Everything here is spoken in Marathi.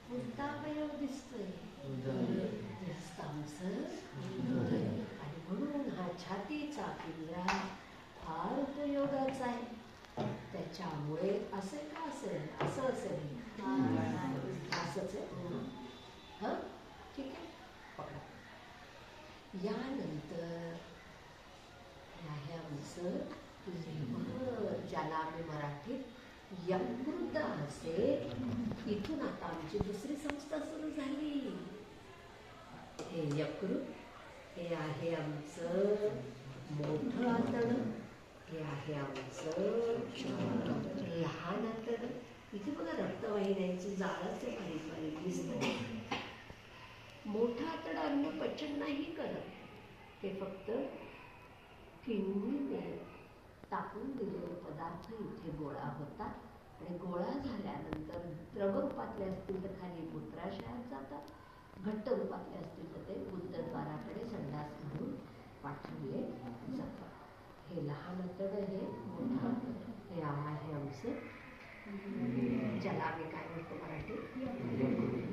कोणता अवयव दिसतोय? हस्तांचं हृदय. आणि म्हणून हा छातीचा पिंजरा फार उपयोगाचा आहे. त्याच्यामुळे असे का असेल, असं असेल, असंच आहे. हा ठीक आहे, पकडा. यानंतर आहे आमचं लिव्हर, ज्याला आम्ही मराठीत यकृत असे. इथून आता आमची दुसरी संस्था सुरू झाली. हे यकृत, हे आहे आमचं मोठं आतडं, हे आहे आमचं लहान आतडं. इथे बघा रक्तवाहिन्यांची जाळंच आहे, बारीक बारीक दिसतं. मोठं आतडं अन्न पचन नाही करत, ते फक्त किडनीने टाकून दिलेले पदार्थ इथे गोळा होतात. आणि गोळा झाल्यानंतर द्रवरूपातले असतील तर खाली मूत्राशयात जातात, घट्ट रूपातले असतील तर ते गुदद्वाराकडे संडास म्हणून पाठवले जातात. हे लहान आतडं, हे मोठं आतडं, हे आहे आमचं, ज्याला आम्ही काय म्हणतो मराठीत